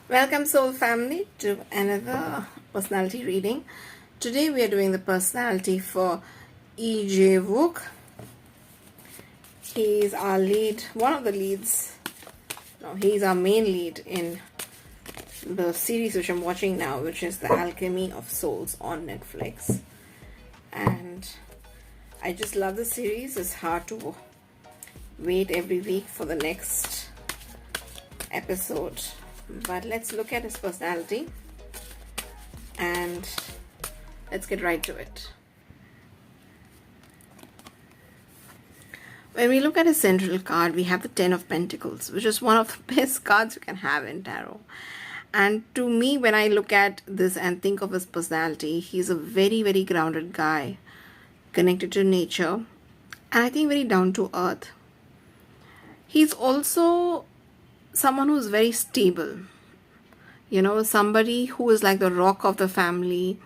Welcome, soul family, to another personality reading. Today we are doing the personality for Lee Jae Wook. He is our lead, one of the leads. No, he is our main lead in the series which I'm watching now, which is the Alchemy of Souls on Netflix. And I just love the series. It's hard to wait every week for the next episode. But let's look at his personality and let's get right to it. When we look at his central card, we have the 10 of Pentacles, which is one of the best cards you can have in tarot. And to me, when I look at this and think of his personality, he's a very, very grounded guy, connected to nature, and I think very down to earth. He's also someone who's very stable, somebody who is like the rock of the family.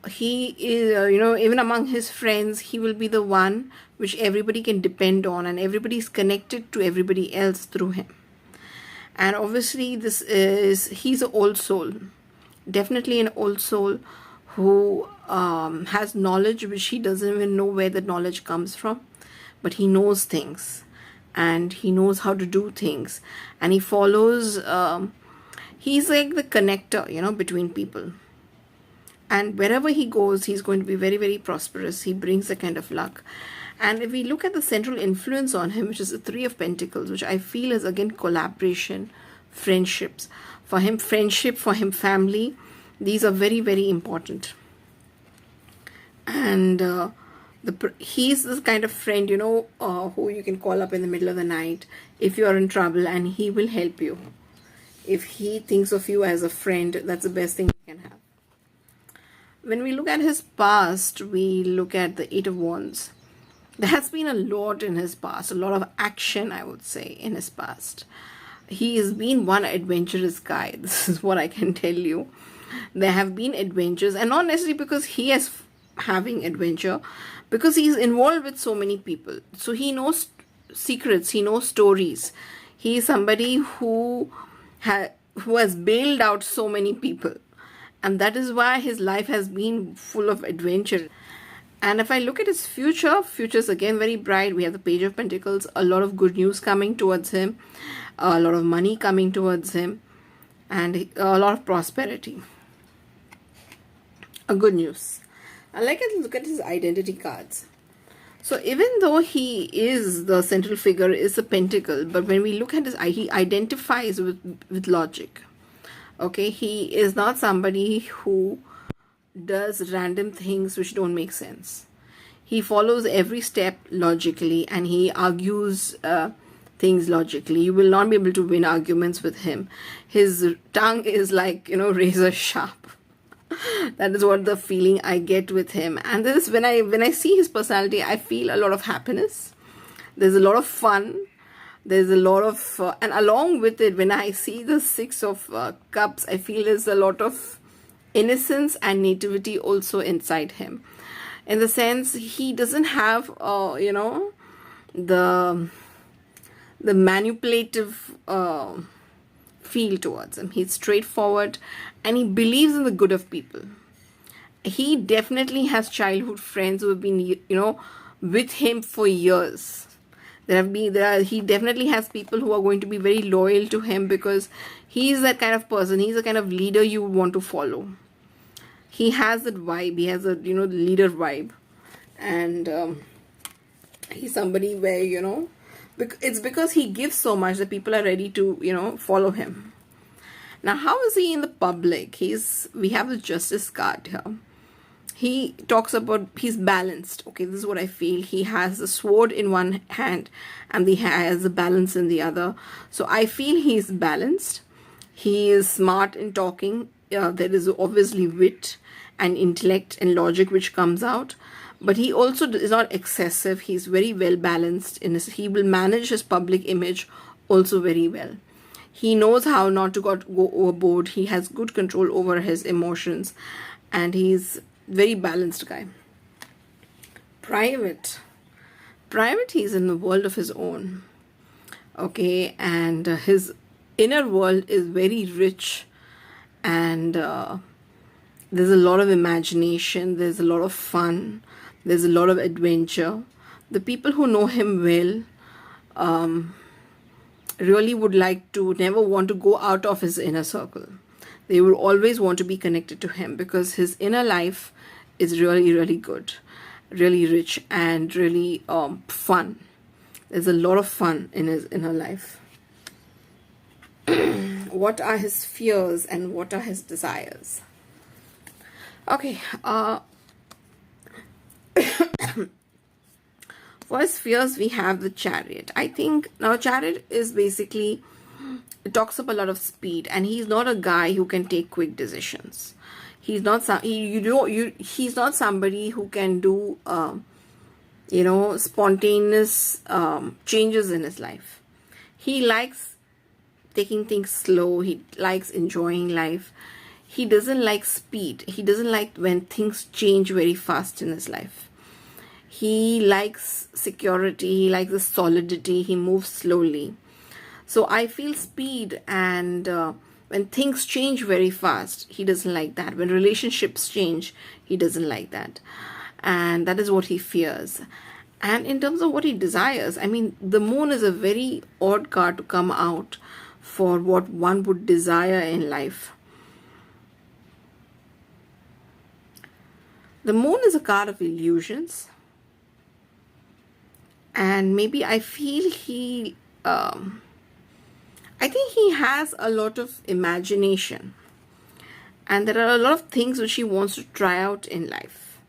He is, even among his friends, he will be the one which everybody can depend on, and everybody's connected to everybody else through him. And obviously he's an old soul, definitely an old soul who has knowledge which he doesn't even know where the knowledge comes from, but he knows things. And he knows how to do things, and he follows, he's like the connector, between people. And wherever he goes, he's going to be very, very prosperous. He brings a kind of luck. And if we look at the central influence on him, which is the 3 of Pentacles, which I feel is again collaboration, friendships. For him, friendship, for him, family. These are very, very important. And he's this kind of friend, who you can call up in the middle of the night if you're in trouble, and he will help you. If he thinks of you as a friend, that's the best thing you can have. When we look at his past, we look at the 8 of Wands. There has been a lot in his past, a lot of action, I would say, in his past. He has been one adventurous guy. This is what I can tell you. There have been adventures, and not necessarily because he is having adventure, because he's involved with so many people. So he knows secrets, he knows stories. He is somebody who has bailed out so many people, and that is why his life has been full of adventure. And if I look at his future is again very bright. We have the Page of Pentacles, a lot of good news coming towards him, a lot of money coming towards him, and a lot of prosperity. A good news. I like to look at his identity cards. So even though he is the central figure, is a pentacle, but when we look at he identifies with logic. Okay, he is not somebody who does random things which don't make sense. He follows every step logically, and he argues things logically. You will not be able to win arguments with him. His tongue is like, razor sharp. That is what the feeling I get with him. And this, when I see his personality, I feel a lot of happiness. There's a lot of fun. There's a lot of and along with it, when I see the 6 of Cups, I feel there's a lot of innocence and nativity also inside him, in the sense he doesn't have the manipulative feel towards him. He's straightforward, and he believes in the good of people. He definitely has childhood friends who have been with him for years. He definitely has people who are going to be very loyal to him, because he is that kind of person. He's the kind of leader you want to follow. He has that vibe. He has a leader vibe, and he's somebody where it's because he gives so much that people are ready to follow him. Now, how is he in the public? We have the Justice card here. He talks about he's balanced. Okay, this is what I feel. He has the sword in one hand and he has the balance in the other. So I feel he's balanced. He is smart in talking. There is obviously wit and intellect and logic which comes out. But he also is not excessive. He's very well balanced. He will manage his public image also very well. He knows how not to go overboard. He has good control over his emotions, and he's very balanced guy. Private, he's in the world of his own. Okay, and his inner world is very rich, and there's a lot of imagination, there's a lot of fun, there's a lot of adventure. The people who know him well really would like to never want to go out of his inner circle. They will always want to be connected to him because his inner life is really, really good, really rich, and really fun. There's a lot of fun in his inner life. What are his fears and what are his desires? Okay, for his fears, we have the Chariot. I think now Chariot is basically, it talks up a lot of speed, and he's not a guy who can take quick decisions. He's not he's not somebody who can do spontaneous changes in his life. He likes taking things slow. He likes enjoying life. He doesn't like speed. He doesn't like when things change very fast in his life. He likes security. He likes the solidity. He moves slowly. So I feel speed, and when things change very fast, he doesn't like that. When relationships change, he doesn't like that. And that is what he fears. And in terms of what he desires, I mean, the moon is a very odd card to come out for what one would desire in life. The moon is a card of illusions. And maybe I feel I think he has a lot of imagination. And there are a lot of things which he wants to try out in life.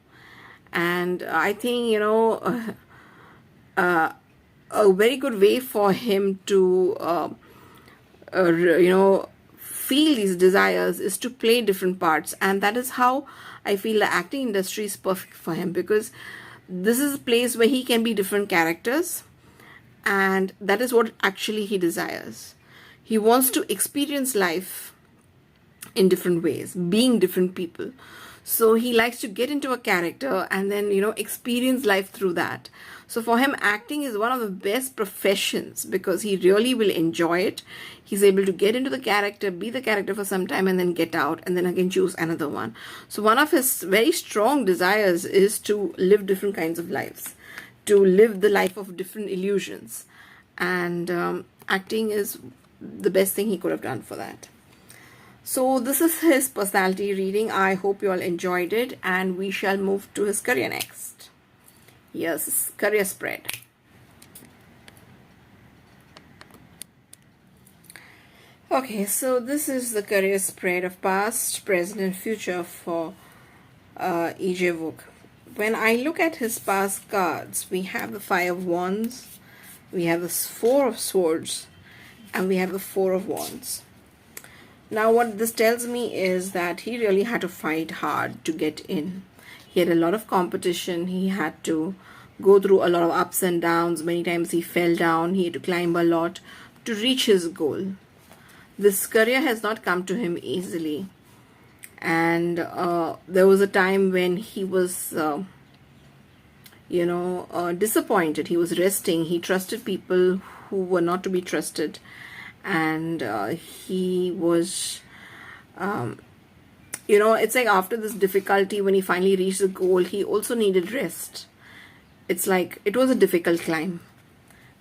And I think, a very good way for him to, feel these desires is to play different parts. And that is how I feel the acting industry is perfect for him, because this is a place where he can be different characters, and that is what actually he desires. He wants to experience life in different ways, being different people. So he likes to get into a character and then, experience life through that. So for him, acting is one of the best professions because he really will enjoy it. He's able to get into the character, be the character for some time, and then get out and then again choose another one. So one of his very strong desires is to live different kinds of lives, to live the life of different illusions. And acting is the best thing he could have done for that. So this is his personality reading. I hope you all enjoyed it, and we shall move to his career next. Yes, career spread. Okay, so this is the career spread of past, present, and future for Lee Jae Wook. When I look at his past cards, we have the Five of Wands, we have the Four of Swords, and we have the Four of Wands. Now what this tells me is that he really had to fight hard to get in. He had a lot of competition. He had to go through a lot of ups and downs. Many times he fell down. He had to climb a lot to reach his goal. This career has not come to him easily. And there was a time when he was, disappointed. He was resting. He trusted people who were not to be trusted. And he was, it's like after this difficulty, when he finally reached the goal, he also needed rest. It's like it was a difficult climb.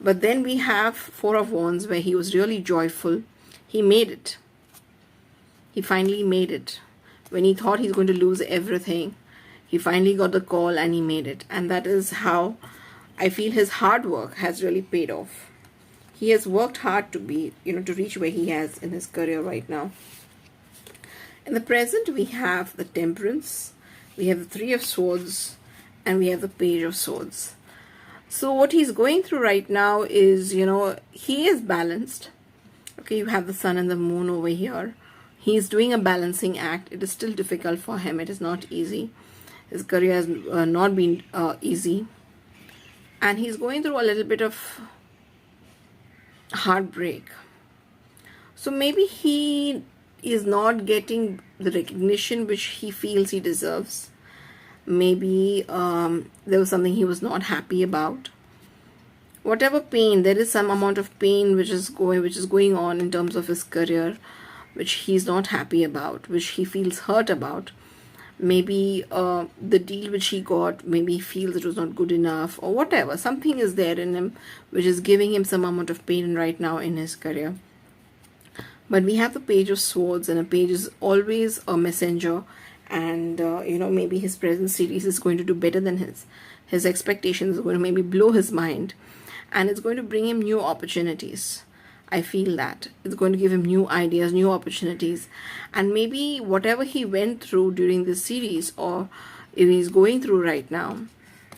But then we have Four of Wands, where he was really joyful. He made it. He finally made it. When he thought he's going to lose everything, he finally got the call and he made it. And that is how I feel his hard work has really paid off. He has worked hard to be, to reach where he has in his career right now. In the present, we have the Temperance, we have the Three of Swords, and we have the Page of Swords. So what he's going through right now is, he is balanced. Okay, you have the Sun and the Moon over here. He's doing a balancing act. It is still difficult for him. It is not easy. His career has not been easy. And he's going through a little bit of heartbreak. So maybe he is not getting the recognition which he feels he deserves. Maybe there was something he was not happy about. whatever pain, there is some amount of pain which is going on in terms of his career, which he's not happy about, which he feels hurt about. Maybe the deal which he got, maybe he feels it was not good enough, or whatever. Something is there in him which is giving him some amount of pain right now in his career. But we have the Page of Swords, and a page is always a messenger, and maybe his present series is going to do better than his expectations are going to maybe blow his mind, and it's going to bring him new opportunities. I feel that it's going to give him new ideas, new opportunities, and maybe whatever he went through during this series, or if he's going through right now,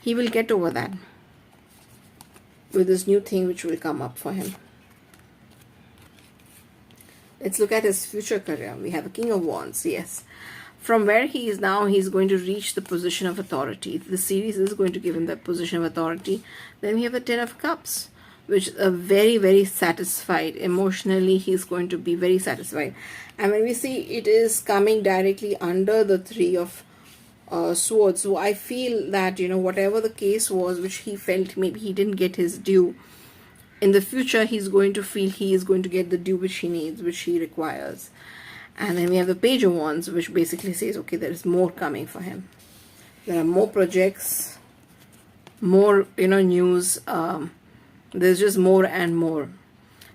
he will get over that with this new thing which will come up for him. Let's look at his future career. We have a King of Wands. Yes. From where he is now, he's going to reach the position of authority. The series is going to give him that position of authority. Then we have the Ten of Cups, which is a very, very satisfied. Emotionally, he's going to be very satisfied. And when we see it is coming directly under the Three of Swords, so I feel that, whatever the case was, which he felt maybe he didn't get his due, in the future, he's going to feel he is going to get the due which he needs, which he requires. And then we have the Page of Wands, which basically says, okay, there is more coming for him. There are more projects, more, news. There's just more and more.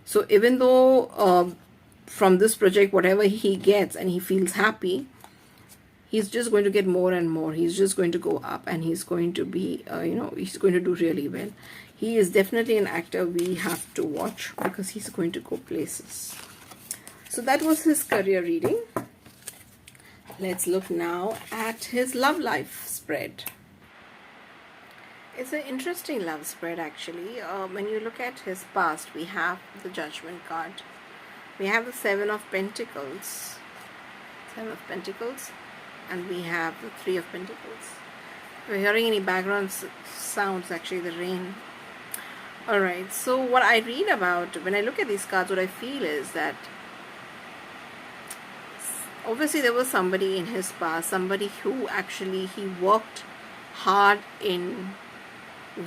So even though from this project, whatever he gets and he feels happy, he's just going to get more and more. He's just going to go up, and he's going to be, he's going to do really well. He is definitely an actor we have to watch, because he's going to go places. So that was his career reading. Let's look now at his love life spread. It's an interesting love spread, actually. When you look at his past, we have the Judgment card. We have the Seven of Pentacles. And we have the Three of Pentacles. If you're hearing any background sounds, actually the rain. Alright, so what I read about, when I look at these cards, what I feel is that obviously there was somebody in his past, somebody who actually he worked hard in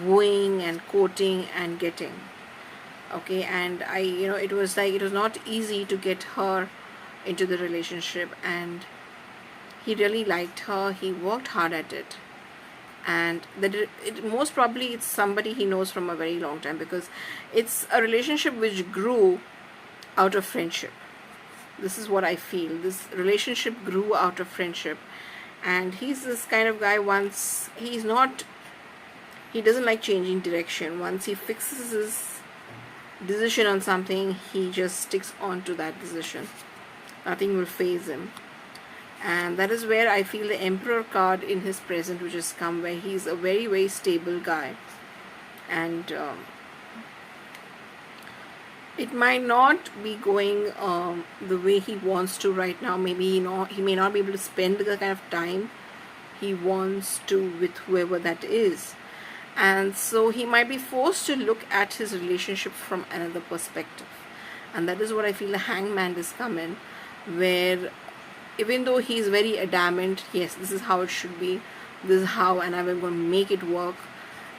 wooing and courting and getting. Okay, and it was not easy to get her into the relationship, and he really liked her. He worked hard at it. And most probably it's somebody he knows from a very long time, because it's a relationship which grew out of friendship. This is what I feel. This relationship grew out of friendship, and he's this kind of guy. He doesn't like changing direction. Once he fixes his decision on something, he just sticks on to that decision. Nothing will faze him. And that is where I feel the Emperor card in his present, which has come, where he's a very, very stable guy. And it might not be going the way he wants to right now. Maybe he may not be able to spend the kind of time he wants to with whoever that is. And so he might be forced to look at his relationship from another perspective. And that is what I feel the Hangman is coming, where even though he's very adamant, yes, this is how it should be, this is how, and I'm going to make it work,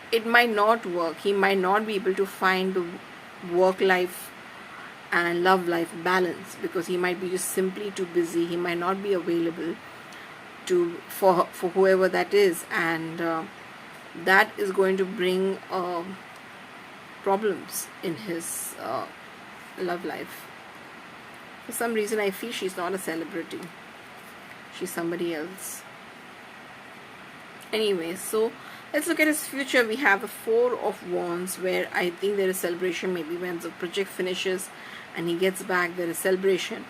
it might not work. He might not be able to find the work life and love life balance, because he might be just simply too busy. He might not be available for whoever that is, and that is going to bring problems in his love life. For some reason, I feel she's not a celebrity. She's somebody else. Anyway, so let's look at his future. We have the Four of Wands, where I think there is celebration. Maybe when the project finishes and he gets back, there is celebration.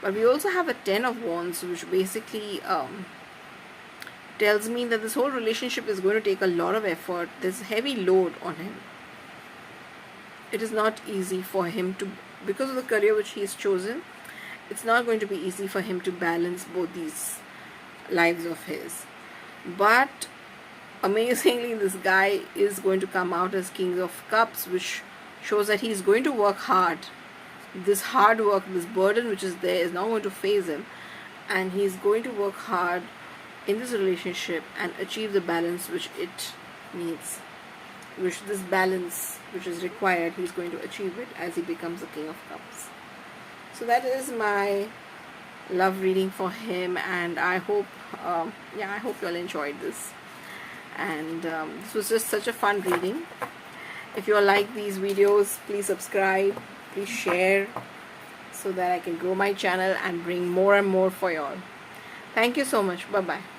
But we also have a Ten of Wands, which basically tells me that this whole relationship is going to take a lot of effort. There's a heavy load on him. It is not easy for him to, because of the career which he has chosen, it's not going to be easy for him to balance both these lives of his. But amazingly, this guy is going to come out as King of Cups, which shows that he's going to work hard. This hard work, this burden which is there, is not going to faze him, and he's going to work hard in this relationship and achieve the balance which it needs. which this balance which is required, he's going to achieve it as he becomes the King of Cups. So that is my love reading for him, and I hope I hope you all enjoyed this. And this was just such a fun reading. If you all like these videos, please subscribe, please share, so that I can grow my channel and bring more and more for you all. Thank you so much. Bye bye.